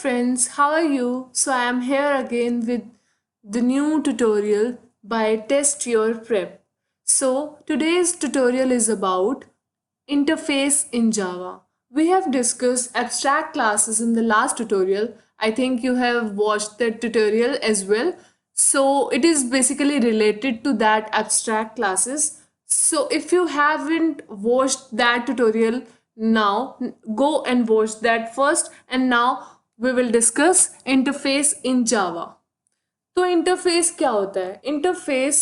friends, how are you? So I am here again with the new tutorial by Test Your Prep. So today's tutorial is about interface in Java. We have discussed abstract classes in the last tutorial. I think you have watched that tutorial as well. So it is basically related to that abstract classes. So if you haven't watched that tutorial now, go and watch that first, and now we will discuss interface in Java. तो interface क्या होता है? Interface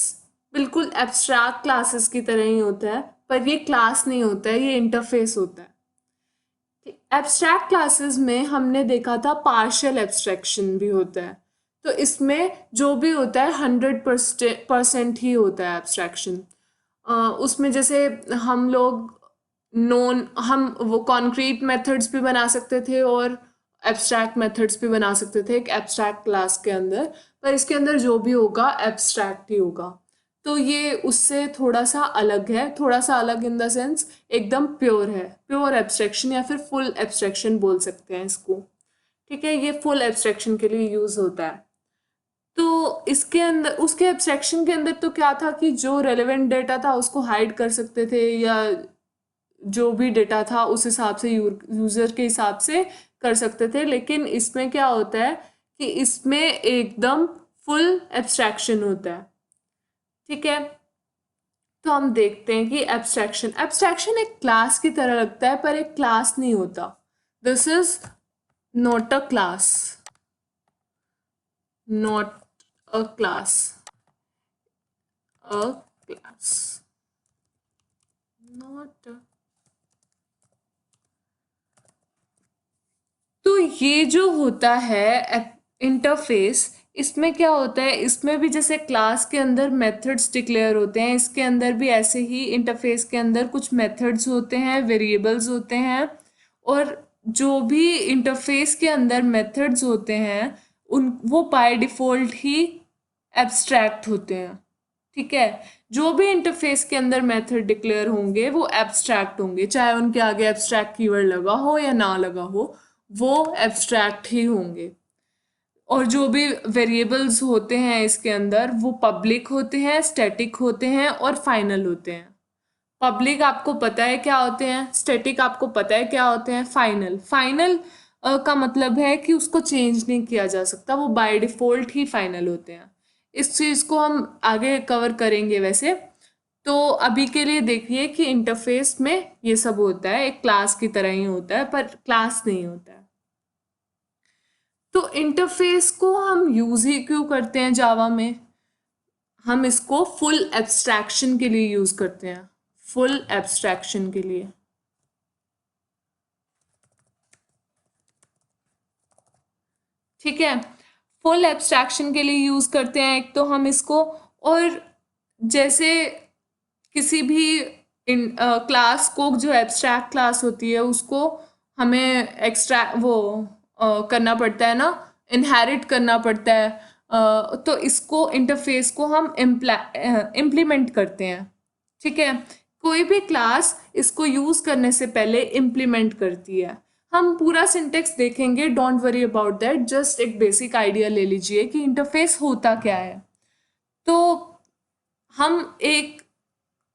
बिल्कुल abstract classes की तरह ही होता है, पर ये क्लास नहीं होता है, ये इंटरफेस होता है। एब्स्ट्रैक्ट क्लासेस में हमने देखा था पार्शियल एब्स्ट्रैक्शन भी होता है, तो इसमें जो भी होता है 100% ही होता है एब्स्ट्रैक्शन। उसमें जैसे हम लोग हम वो कॉन्क्रीट मेथड्स भी बना सकते थे और एब्स्ट्रैक्ट मेथड्स भी बना सकते थे एक एब्स्ट्रैक्ट क्लास के अंदर, पर इसके अंदर जो भी होगा एब्स्ट्रैक्ट ही होगा। तो ये उससे थोड़ा सा अलग है, थोड़ा सा अलग इन द सेंस एकदम प्योर है, प्योर एब्स्ट्रैक्शन या फिर फुल एब्स्ट्रैक्शन बोल सकते हैं इसको। ठीक है, ये फुल एब्स्ट्रैक्शन के लिए यूज़ होता है। तो इसके अंदर उसके एब्स्ट्रैक्शन के अंदर तो क्या था कि जो रेलेवेंट डेटा था उसको हाइड कर सकते थे, या जो भी डेटा था उस हिसाब से यूज़र के हिसाब से कर सकते थे। लेकिन इसमें क्या होता है कि इसमें एकदम फुल एब्स्ट्रैक्शन होता है। ठीक है, तो हम देखते हैं कि एब्स्ट्रैक्शन एक क्लास की तरह लगता है, पर एक क्लास नहीं होता। This is not a class, not a class, a class, not a. तो ये जो होता है इंटरफेस, इसमें क्या होता है, इसमें भी जैसे क्लास के अंदर मेथड्स डिक्लेयर होते हैं, इसके अंदर भी ऐसे ही इंटरफेस के अंदर कुछ मेथड्स होते हैं, वेरिएबल्स होते हैं, और जो भी इंटरफेस के अंदर मेथड्स होते हैं वो बाय डिफ़ॉल्ट ही एब्स्ट्रैक्ट होते हैं। ठीक है, जो भी इंटरफेस के अंदर मेथड डिक्लेयर होंगे वो एब्स्ट्रैक्ट होंगे, चाहे उनके आगे एब्स्ट्रैक्ट कीवर्ड लगा हो या ना लगा हो, वो एब्स्ट्रैक्ट ही होंगे। और जो भी वेरिएबल्स होते हैं इसके अंदर वो पब्लिक होते हैं, स्टैटिक होते हैं और फाइनल होते हैं। पब्लिक आपको पता है क्या होते हैं, स्टैटिक आपको पता है क्या होते हैं, फाइनल का मतलब है कि उसको चेंज नहीं किया जा सकता, वो बाय डिफ़ॉल्ट ही फाइनल होते हैं। इस चीज़ को हम आगे कवर करेंगे वैसे। तो अभी के लिए देखिए कि इंटरफेस में ये सब होता है, एक क्लास की तरह ही होता है, पर क्लास नहीं होता है। तो इंटरफेस को हम यूज़ ही क्यों करते हैं जावा में? हम इसको फुल एब्स्ट्रैक्शन के लिए यूज़ करते हैं, फुल एब्स्ट्रैक्शन के लिए। ठीक है, फुल एब्स्ट्रैक्शन के लिए यूज़ करते हैं एक तो हम इसको, और जैसे किसी भी क्लास को, जो एब्स्ट्रैक्ट क्लास होती है उसको हमें करना पड़ता है ना, इनहेरिट करना पड़ता है। तो इसको इंटरफेस को हम इम्प्लीमेंट करते हैं। ठीक है, कोई भी क्लास इसको यूज़ करने से पहले इम्प्लीमेंट करती है। हम पूरा सिंटेक्स देखेंगे, don't worry about that, just एक बेसिक आइडिया ले लीजिए कि इंटरफेस होता क्या है। तो हम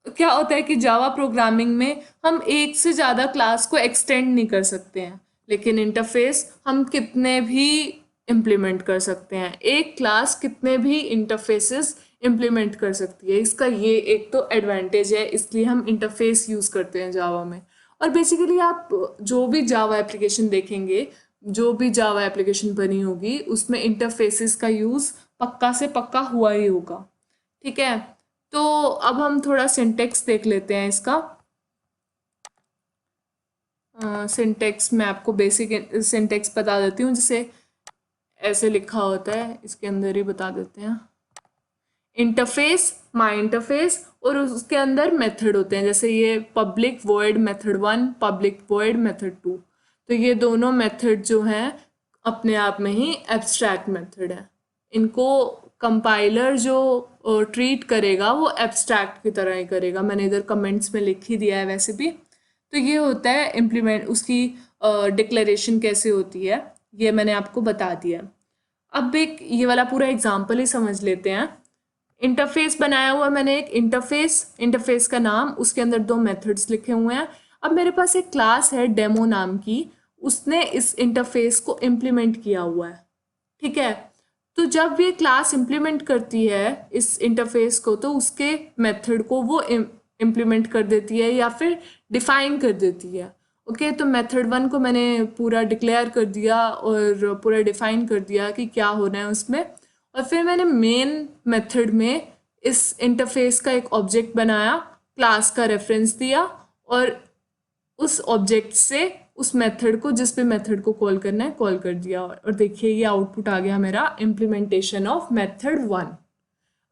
क्या होता है कि जावा प्रोग्रामिंग में हम एक से ज़्यादा क्लास को एक्सटेंड नहीं कर सकते हैं, लेकिन इंटरफेस हम कितने भी इम्प्लीमेंट कर सकते हैं। एक क्लास कितने भी इंटरफेसेस इम्प्लीमेंट कर सकती है, इसका ये एक तो एडवांटेज है, इसलिए हम इंटरफेस यूज़ करते हैं जावा में। और बेसिकली आप जो भी जावा एप्लीकेशन देखेंगे, जो भी जावा एप्लीकेशन बनी होगी, उसमें इंटरफेसेस का यूज़ पक्का से पक्का हुआ ही होगा। ठीक है, तो अब हम थोड़ा सिंटेक्स देख लेते हैं इसका। सिंटेक्स मैं आपको बेसिक सिंटेक्स बता देती हूँ, जैसे ऐसे लिखा होता है, इसके अंदर ही बता देते हैं। इंटरफेस, माई इंटरफेस, और उसके अंदर मेथड होते हैं, जैसे ये public void method 1, public void method 2। तो ये दोनों मेथड जो हैं अपने आप में ही एब्स्ट्रैक्ट मेथड है। इनको कंपाइलर जो ट्रीट करेगा वो एब्स्ट्रैक्ट की तरह ही करेगा, मैंने इधर कमेंट्स में लिख ही दिया है वैसे भी। तो ये होता है इम्प्लीमेंट, उसकी डिक्लेरेशन कैसे होती है, ये मैंने आपको बता दिया। अब एक ये वाला पूरा एग्जाम्पल ही समझ लेते हैं। इंटरफेस बनाया हुआ मैंने, एक इंटरफेस का नाम, उसके अंदर 2 मेथड्स लिखे हुए हैं। अब मेरे पास एक क्लास है डेमो नाम की, उसने इस इंटरफेस को इम्प्लीमेंट किया हुआ है, ठीक है। तो जब ये क्लास इम्प्लीमेंट करती है इस इंटरफेस को, तो उसके मेथड को वो इम्प्लीमेंट कर देती है या फिर डिफाइन कर देती है। ओके, तो मेथड 1 को मैंने पूरा डिक्लेयर कर दिया और पूरा डिफाइन कर दिया कि क्या होना है उसमें, और फिर मैंने मेन मेथड में इस इंटरफेस का एक ऑब्जेक्ट बनाया, क्लास का रेफरेंस दिया और उस ऑब्जेक्ट से उस मेथड को, जिस भी मेथड को कॉल करना है, कॉल कर दिया। और देखिए ये आउटपुट आ गया मेरा, इम्प्लीमेंटेशन ऑफ मेथड 1।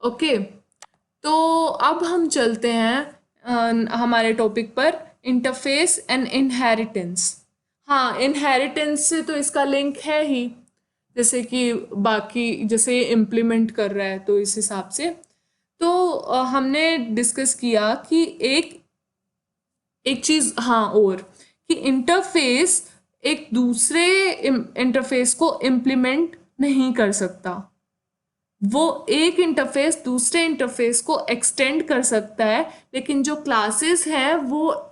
ओके, तो अब हम चलते हैं हमारे टॉपिक पर, इंटरफेस एंड इनहेरिटेंस। हाँ, इनहेरिटेंस से तो इसका लिंक है ही, जैसे कि बाकी जैसे इम्प्लीमेंट कर रहा है तो इस हिसाब से। तो हमने डिस्कस किया कि एक चीज़, हाँ, और कि इंटरफेस एक दूसरे इंटरफेस को इम्प्लीमेंट नहीं कर सकता। वो एक इंटरफेस दूसरे इंटरफेस को एक्सटेंड कर सकता है, लेकिन जो क्लासेस हैं वो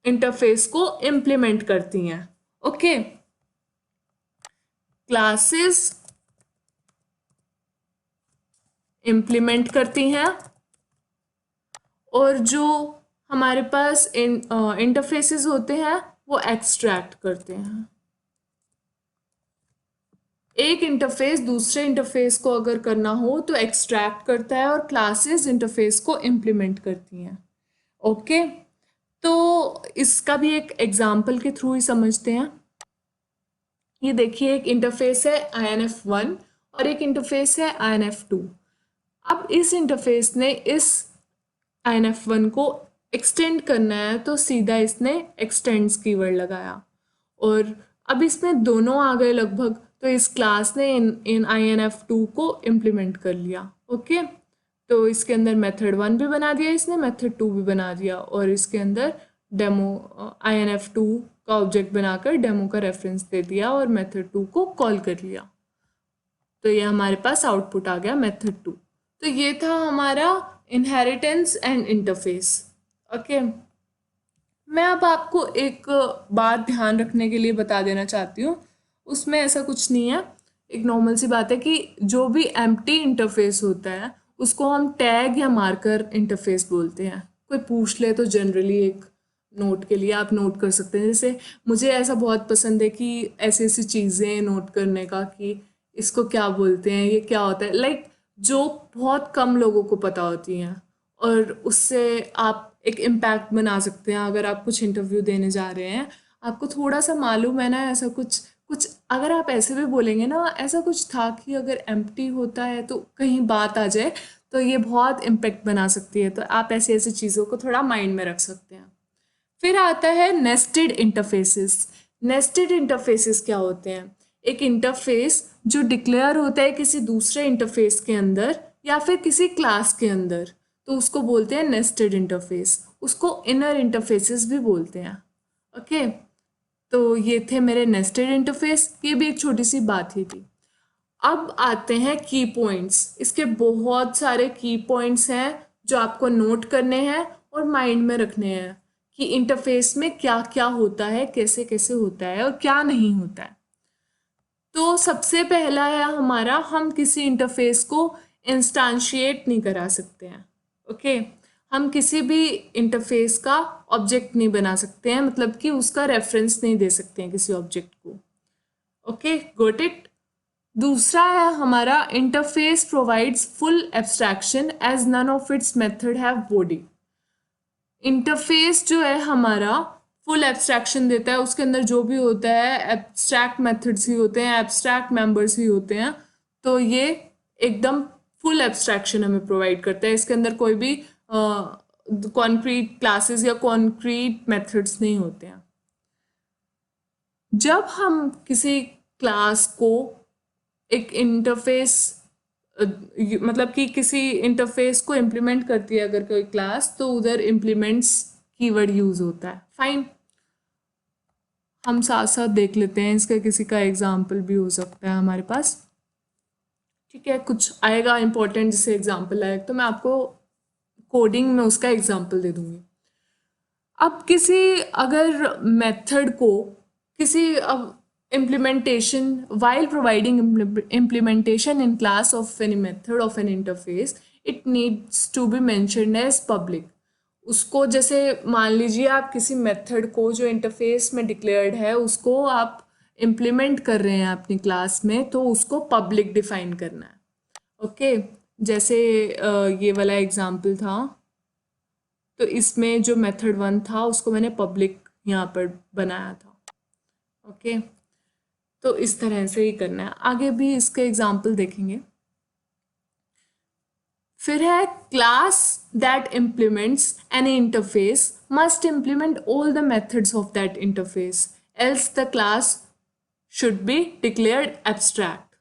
इंटरफेस को इम्प्लीमेंट करती हैं। ओके, क्लासेस इम्प्लीमेंट करती हैं और जो हमारे पास इंटरफेसेस होते हैं वो एक्सट्रैक्ट करते हैं। एक इंटरफेस दूसरे इंटरफेस को अगर करना हो तो एक्सट्रैक्ट करता है और क्लासेस इंटरफेस को इम्प्लीमेंट करती हैं। ओके, तो इसका भी एक एग्जाम्पल के थ्रू ही समझते हैं। ये देखिए, एक इंटरफेस है INF1 और एक इंटरफेस है INF2। अब इस इंटरफेस ने इस INF1 को एक्सटेंड करना है तो सीधा इसने एक्सटेंड्स कीवर्ड लगाया और अब इसमें दोनों आ गए लगभग, तो इस क्लास ने इन INF2 को इम्प्लीमेंट कर लिया। ओके, तो इसके अंदर मेथड 1 भी बना दिया इसने, मेथड 2 भी बना दिया और इसके अंदर डेमो INF2 का ऑब्जेक्ट बनाकर डेमो का रेफरेंस दे दिया और मेथड 2 को कॉल कर लिया। तो ये हमारे पास आउटपुट आ गया मेथड 2। तो ये था हमारा इनहेरिटेंस एंड इंटरफेस। ओके, मैं अब आपको एक बात ध्यान रखने के लिए बता देना चाहती हूँ, उसमें ऐसा कुछ नहीं है, एक नॉर्मल सी बात है कि जो भी एम्प्टी इंटरफेस होता है उसको हम टैग या मार्कर इंटरफेस बोलते हैं। कोई पूछ ले तो जनरली एक नोट के लिए आप नोट कर सकते हैं। जैसे मुझे ऐसा बहुत पसंद है कि ऐसी ऐसी चीज़ें नोट करने का कि इसको क्या बोलते हैं, ये क्या होता है, लाइक जो बहुत कम लोगों को पता होती हैं और उससे आप एक इम्पैक्ट बना सकते हैं। अगर आप कुछ इंटरव्यू देने जा रहे हैं, आपको थोड़ा सा मालूम है ना, ऐसा कुछ कुछ अगर आप ऐसे भी बोलेंगे ना, ऐसा कुछ था कि अगर एम्प्टी होता है तो कहीं बात आ जाए, तो ये बहुत इम्पैक्ट बना सकती है। तो आप ऐसी ऐसी चीज़ों को थोड़ा माइंड में रख सकते हैं। फिर आता है नेस्टेड इंटरफेसेस। नेस्टेड इंटरफेसेस क्या होते हैं? एक इंटरफेस जो डिक्लेयर होता है किसी दूसरे इंटरफेस के अंदर या फिर किसी क्लास के अंदर, तो उसको बोलते हैं नेस्टेड इंटरफेस। उसको इनर इंटरफेसेस भी बोलते हैं। ओके, तो ये थे मेरे नेस्टेड इंटरफेस। ये भी एक छोटी सी बात ही थी। अब आते हैं की पॉइंट्स। इसके बहुत सारे की पॉइंट्स हैं जो आपको नोट करने हैं और माइंड में रखने हैं कि इंटरफेस में क्या क्या होता है, कैसे कैसे होता है और क्या नहीं होता है। तो सबसे पहला है हमारा, हम किसी इंटरफेस को इंस्टांशिएट नहीं करा सकते हैं। ओके, हम किसी भी इंटरफेस का ऑब्जेक्ट नहीं बना सकते हैं, मतलब कि उसका रेफरेंस नहीं दे सकते हैं किसी ऑब्जेक्ट को। Okay, got it. दूसरा है हमारा, interface provides full abstraction as none of its method have body. Interface जो है हमारा फुल एब्स्ट्रैक्शन देता है, उसके अंदर जो भी होता है एब्स्ट्रैक्ट मेथड्स ही होते हैं, एब्स्ट्रैक्ट मेंबर्स ही होते हैं। तो ये एकदम फुल एब्स्ट्रैक्शन हमें प्रोवाइड करता है। इसके अंदर कोई भी कॉन्क्रीट क्लासेस या कॉन्क्रीट मेथड्स नहीं होते हैं। जब हम किसी क्लास को एक इंटरफेस मतलब कि किसी इंटरफेस को इम्प्लीमेंट करती है अगर कोई क्लास, तो उधर इम्प्लीमेंट्स कीवर्ड यूज होता है। फाइन। हम साथ साथ देख लेते हैं, इसका किसी का एग्जाम्पल भी हो सकता है हमारे पास। ठीक है, कुछ आएगा इंपॉर्टेंट जिससे एग्जाम्पल आएगा तो मैं आपको कोडिंग में उसका एग्जाम्पल दे दूंगी। अब किसी अगर मेथड को किसी अब implementation while providing implementation in class of any method of an interface, it needs to be mentioned as public। उसको जैसे मान लीजिए आप किसी मेथड को जो इंटरफेस में डिक्लेयर्ड है उसको आप इम्प्लीमेंट कर रहे हैं अपनी क्लास में, तो उसको पब्लिक डिफाइन करना है। ओके, जैसे ये वाला एग्जांपल था, तो इसमें जो मेथड 1 था उसको मैंने पब्लिक यहाँ पर बनाया था। ओके, तो इस तरह से ही करना है। आगे भी इसके एग्जांपल देखेंगे। फिर है class that implements any interface must implement all the methods of that interface else the class should be declared abstract.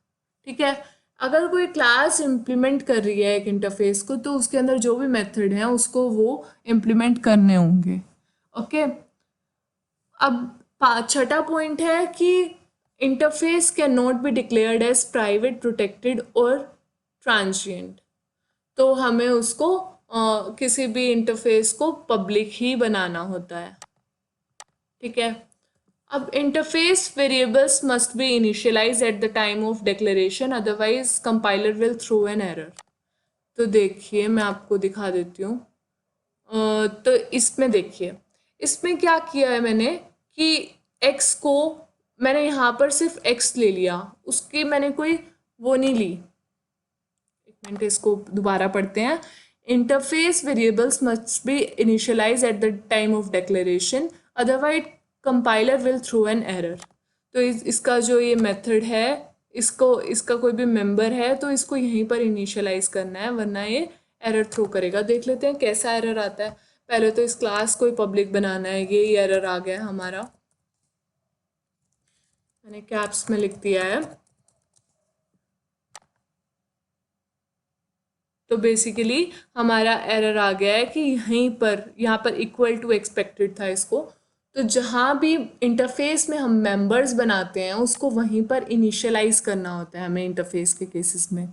ठीक है, अगर कोई क्लास इम्प्लीमेंट कर रही है एक इंटरफेस को तो उसके अंदर जो भी मेथड हैं उसको वो इम्प्लीमेंट करने होंगे। ओके, अब छठा पॉइंट है कि interface can not be declared as private, protected और ट्रांजिएंट। तो हमें उसको किसी भी इंटरफेस को पब्लिक ही बनाना होता है। ठीक है, अब interface variables must be initialise at the time of declaration, otherwise compiler will throw an error. तो देखिए मैं आपको दिखा देती हूँ। तो इसमें देखिए, इसमें क्या किया है मैंने कि x को मैंने यहाँ पर सिर्फ x ले लिया, उसकी मैंने कोई वो नहीं ली। एक मिनट, इसको दोबारा पढ़ते हैं। Interface variables must be initialise at the time of declaration, otherwise compiler will throw an error. तो इसका जो ये मेथड है, इसका कोई भी मेंबर है तो इसको यहीं पर इनिशियलाइज करना है, वरना ये एरर थ्रो करेगा। देख लेते हैं कैसा एरर आता है। पहले तो इस क्लास को ही पब्लिक बनाना है, ये एरर आ गया हमारा, मैंने कैप्स में लिख दिया है। तो बेसिकली हमारा एरर आ गया है कि यहाँ पर इक्वल टू एक्सपेक्टेड था इसको। तो जहाँ भी इंटरफेस में हम मेंबर्स बनाते हैं उसको वहीं पर इनिशियलाइज करना होता है हमें इंटरफेस के केसेस में,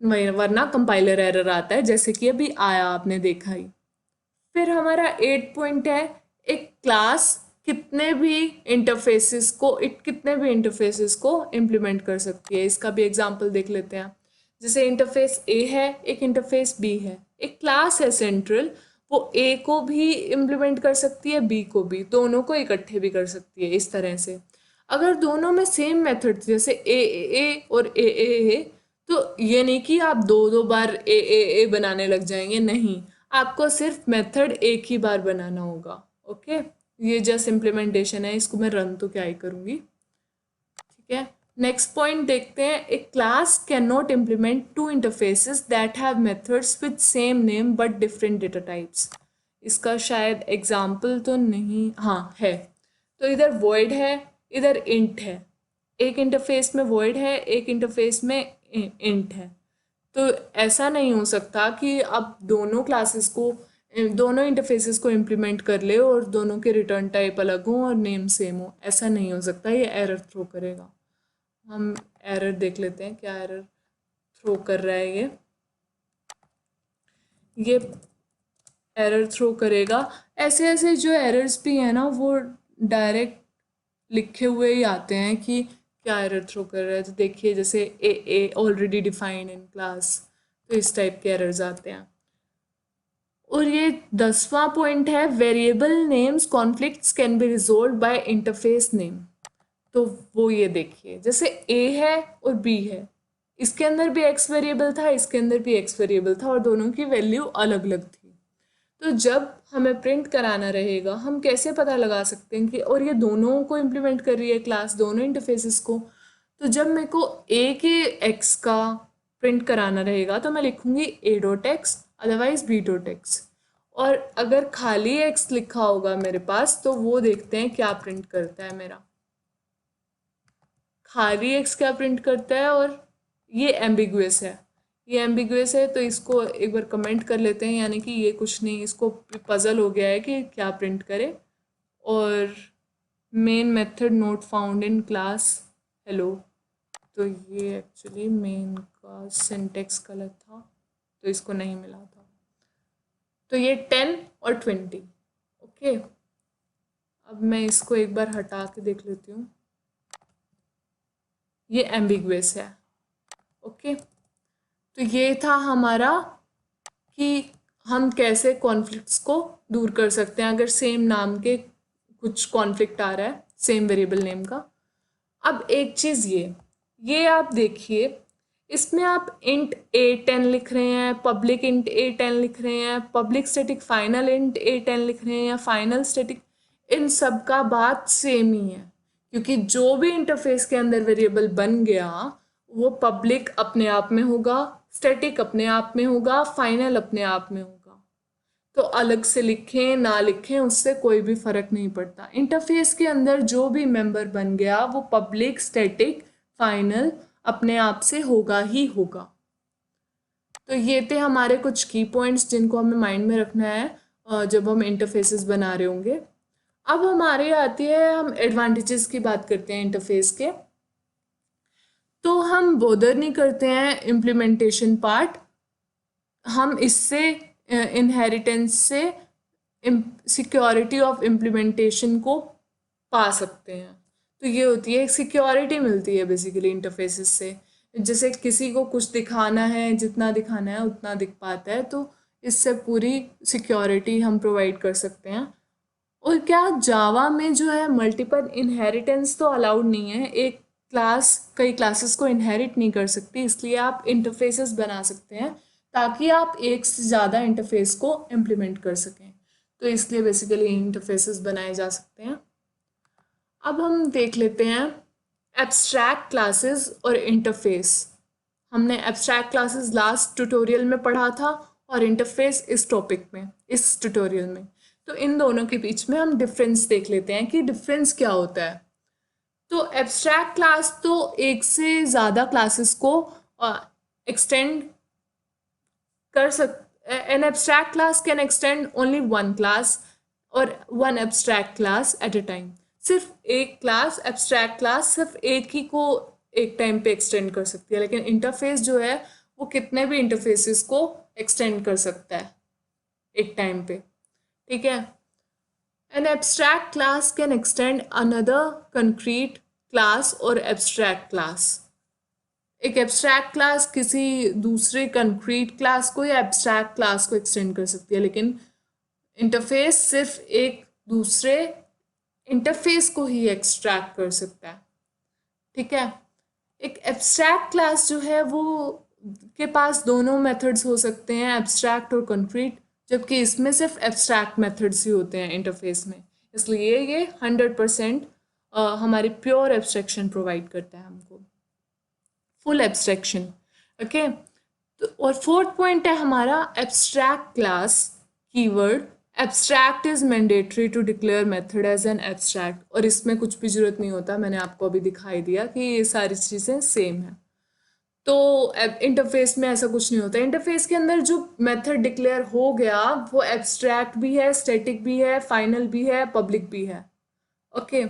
वरना कंपाइलर एरर आता है, जैसे कि अभी आया आपने देखा ही। फिर हमारा 8 पॉइंट है, एक क्लास कितने भी इंटरफेसेस को इम्प्लीमेंट कर सकती है। इसका भी एग्जांपल देख लेते हैं। जैसे इंटरफेस ए है, एक इंटरफेस बी है, एक क्लास है सेंट्रल, वो ए को भी इम्प्लीमेंट कर सकती है, बी को भी, दोनों को इकट्ठे भी कर सकती है। इस तरह से अगर दोनों में सेम मेथड जैसे ए और ए तो ये नहीं कि आप दो बार ए बनाने लग जाएंगे, नहीं, आपको सिर्फ मेथड एक ही बार बनाना होगा। ओके, ये जस्ट इम्प्लीमेंटेशन है, इसको मैं रन तो क्या ही करूँगी। ठीक है, नेक्स्ट पॉइंट देखते हैं। A class can not implement two interfaces that have methods with same name but different data types. इसका शायद एग्जाम्पल तो नहीं, हाँ है। तो इधर void है, इधर int है। एक इंटरफेस में void है, एक इंटरफेस में int है। तो ऐसा नहीं हो सकता कि आप दोनों इंटरफेसेस को इम्प्लीमेंट कर ले और दोनों के रिटर्न टाइप अलग हो और नेम सेम हो, ऐसा नहीं हो सकता, ये एरर थ्रो करेगा। हम एरर देख लेते हैं, क्या एरर थ्रो कर रहा है ये एरर थ्रो करेगा। ऐसे ऐसे जो एरर्स भी हैं ना वो डायरेक्ट लिखे हुए ही आते हैं कि क्या एरर थ्रो कर रहा है। तो देखिए जैसे A already defined in class, तो इस टाइप के एरर्स आते हैं। और ये 10वां पॉइंट है, variable names conflicts can be resolve by interface name. तो वो ये देखिए, जैसे ए है और बी है, इसके अंदर भी एक्स वेरिएबल था, इसके अंदर भी एक्स वेरिएबल था और दोनों की वैल्यू अलग अलग थी। तो जब हमें प्रिंट कराना रहेगा, हम कैसे पता लगा सकते हैं कि और ये दोनों को इम्प्लीमेंट कर रही है क्लास, दोनों इंटरफेसेस को। तो जब मेरे को ए के एक्स का प्रिंट कराना रहेगा तो मैं लिखूंगी A dot X, otherwise B dot X. और अगर खाली एक्स लिखा होगा मेरे पास तो वो देखते हैं क्या प्रिंट करता है मेरा। खाली एक्स क्या प्रिंट करता है, और ये एम्बिगुअस है, ये एम्बिगुअस है तो इसको एक बार कमेंट कर लेते हैं, यानी कि ये कुछ नहीं, इसको पजल हो गया है कि क्या प्रिंट करे। और main method not found in class hello. तो ये एक्चुअली मेन का सिंटेक्स गलत था, तो इसको नहीं मिला था। तो ये 10 और 20। ओके, अब मैं इसको एक बार हटा के देख लेती हूँ। ये एम्बिगुअस है। ओके, तो ये था हमारा कि हम कैसे कॉन्फ्लिक्ट्स को दूर कर सकते हैं अगर सेम नाम के कुछ कॉन्फ्लिक्ट आ रहा है सेम वेरिएबल नेम का। अब एक चीज़ ये आप देखिए, इसमें आप इंट a10 लिख रहे हैं, पब्लिक इंट a10 लिख रहे हैं, public static final int a10 लिख रहे हैं या फाइनल स्टैटिक, इन सब का बात सेम ही है, क्योंकि जो भी इंटरफेस के अंदर वेरिएबल बन गया वो पब्लिक अपने आप में होगा, स्टैटिक अपने आप में होगा, फाइनल अपने आप में होगा। तो अलग से लिखें ना लिखें उससे कोई भी फर्क नहीं पड़ता। इंटरफेस के अंदर जो भी मेंबर बन गया वो पब्लिक स्टैटिक फाइनल अपने आप से होगा ही होगा। तो ये थे हमारे कुछ की पॉइंट्स जिनको हमें माइंड में रखना है जब हम इंटरफेसेस बना रहे होंगे। अब हमारे आती है, हम एडवांटेजेस की बात करते हैं इंटरफेस के। तो हम बोदर नहीं करते हैं इम्प्लीमेंटेशन पार्ट, हम इससे इनहेरिटेंस से सिक्योरिटी ऑफ इम्प्लीमेंटेशन को पा सकते हैं। तो ये होती है, एक सिक्योरिटी मिलती है बेसिकली इंटरफेसेस से। जैसे किसी को कुछ दिखाना है, जितना दिखाना है उतना दिख पाता है, तो इससे पूरी सिक्योरिटी हम प्रोवाइड कर सकते हैं। और क्या जावा में जो है मल्टीपल इनहेरिटेंस तो अलाउड नहीं है, एक क्लास कई क्लासेस को इनहेरिट नहीं कर सकती, इसलिए आप इंटरफेसेस बना सकते हैं ताकि आप एक से ज़्यादा इंटरफेस को इम्प्लीमेंट कर सकें। तो इसलिए बेसिकली इंटरफेसेस बनाए जा सकते हैं। अब हम देख लेते हैं एब्स्ट्रैक्ट क्लासेस और इंटरफेस। हमने एब्स्ट्रैक्ट क्लासेस लास्ट ट्यूटोरियल में पढ़ा था और इंटरफेस इस टॉपिक में, इस ट्यूटोरियल में। तो इन दोनों के बीच में हम डिफरेंस देख लेते हैं कि डिफरेंस क्या होता है। तो एब्स्ट्रैक्ट क्लास तो एक से ज़्यादा क्लासेस को एक्सटेंड कर an abstract class can extend only one class or one abstract class at a time। सिर्फ एक क्लास एब्स्ट्रैक्ट क्लास सिर्फ एक ही को एक टाइम पे एक्सटेंड कर सकती है, लेकिन इंटरफेस जो है वो कितने भी इंटरफेसेस को एक्सटेंड कर सकता है एक टाइम पे। ठीक है, an abstract class can extend another concrete class or abstract class। एक एब्स्ट्रैक्ट क्लास किसी दूसरे कंक्रीट क्लास को या एब्स्ट्रैक्ट क्लास को एक्सटेंड कर सकती है, लेकिन इंटरफेस सिर्फ एक दूसरे इंटरफेस को ही एक्सट्रैक्ट कर सकता है। ठीक है, एक एब्स्ट्रैक्ट क्लास जो है वो के पास दोनों मेथड्स हो सकते हैं, एब्स्ट्रैक्ट और कंक्रीट, जबकि इसमें सिर्फ एब्स्ट्रैक्ट मेथड्स ही होते हैं इंटरफेस में। इसलिए ये 100% हमारी प्योर एब्स्ट्रैक्शन प्रोवाइड करता है हमको, फुल एब्स्ट्रैक्शन। ओके, तो और फोर्थ पॉइंट है हमारा abstract class keyword. Abstract is mandatory to declare method as an abstract, और इसमें कुछ भी जरूरत नहीं होता, मैंने आपको अभी दिखाई दिया कि ये सारी चीज़ें सेम है। तो इंटरफेस में ऐसा कुछ नहीं होता। इंटरफेस के अंदर जो मेथड डिक्लेयर हो गया वो एब्स्ट्रैक्ट भी है, स्टैटिक भी है, फाइनल भी है, पब्लिक भी है। ओके,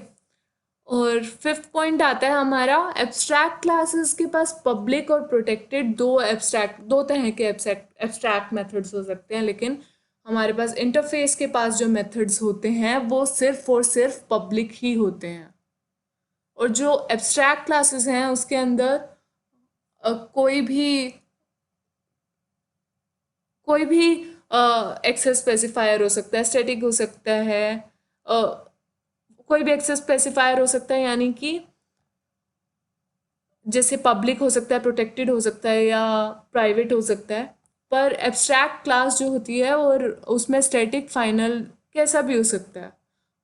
और फिफ्थ पॉइंट आता है हमारा, एब्स्ट्रैक्ट क्लासेस के पास पब्लिक और प्रोटेक्टेड दो तरह के एब्स्ट्रैक्ट मेथड्स हो सकते हैं, लेकिन हमारे पास इंटरफेस के पास जो मेथड्स होते हैं वो सिर्फ और सिर्फ पब्लिक ही होते हैं। और जो एब्स्ट्रैक्ट क्लासेस हैं उसके अंदर कोई भी एक्सेस स्पेसिफायर हो सकता है, स्टैटिक हो सकता है, कोई भी एक्सेस स्पेसिफायर हो सकता है, यानी कि जैसे पब्लिक हो सकता है, प्रोटेक्टेड हो सकता है या प्राइवेट हो सकता है। पर एब्स्ट्रैक्ट क्लास जो होती है और उसमें स्टैटिक फाइनल कैसा भी हो सकता है,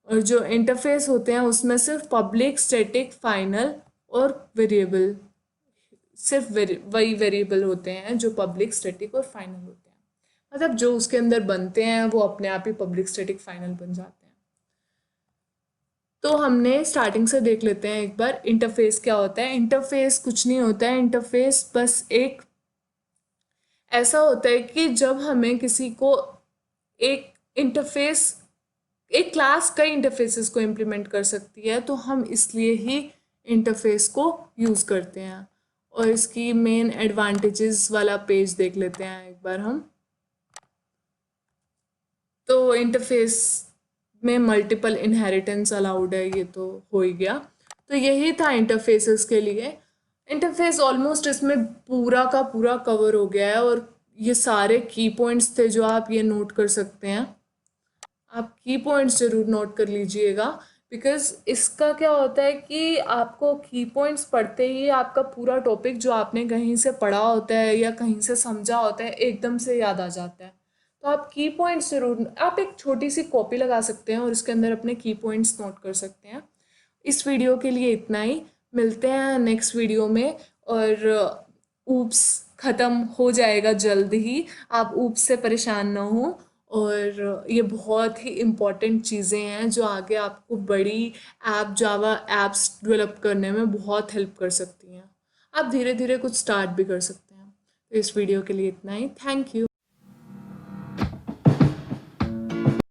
और जो इंटरफेस होते हैं उसमें सिर्फ पब्लिक स्टैटिक फाइनल और वेरिएबल, सिर्फ वही वेरिएबल होते हैं जो पब्लिक स्टैटिक और फाइनल होते हैं। मतलब जो उसके अंदर बनते हैं वो अपने आप ही पब्लिक स्टैटिक फाइनल बन जाते हैं। तो हमने स्टार्टिंग से देख लेते हैं एक बार इंटरफेस क्या होता है। इंटरफेस कुछ नहीं होता है, इंटरफेस बस एक ऐसा होता है कि जब हमें किसी को एक इंटरफेस एक क्लास कई इंटरफेसेस को इम्प्लीमेंट कर सकती है, तो हम इसलिए ही इंटरफेस को यूज़ करते हैं। और इसकी मेन एडवांटेजेस वाला पेज देख लेते हैं एक बार हम। तो इंटरफेस में मल्टीपल इनहेरिटेंस अलाउड है, ये तो हो ही गया। तो यही था इंटरफेसेस के लिए। इंटरफेस ऑलमोस्ट इसमें पूरा का पूरा कवर हो गया है, और ये सारे की पॉइंट्स थे जो आप ये नोट कर सकते हैं। आप की पॉइंट्स ज़रूर नोट कर लीजिएगा, बिकॉज इसका क्या होता है कि आपको की पॉइंट्स पढ़ते ही आपका पूरा टॉपिक जो आपने कहीं से पढ़ा होता है या कहीं से समझा होता है एकदम से याद आ जाता है। तो आप की पॉइंट्स ज़रूर, आप एक छोटी सी कॉपी लगा सकते हैं और इसके अंदर अपने की पॉइंट्स नोट कर सकते हैं। इस वीडियो के लिए इतना ही, मिलते हैं नेक्स्ट वीडियो में। और ऊप्स ख़त्म हो जाएगा जल्द ही, आप ऊप्स से परेशान ना हो। और ये बहुत ही इम्पॉर्टेंट चीज़ें हैं जो आगे आपको बड़ी ऐप जावा ऐप्स डेवलप करने में बहुत हेल्प कर सकती हैं। आप धीरे धीरे कुछ स्टार्ट भी कर सकते हैं। तो इस वीडियो के लिए इतना ही, थैंक यू।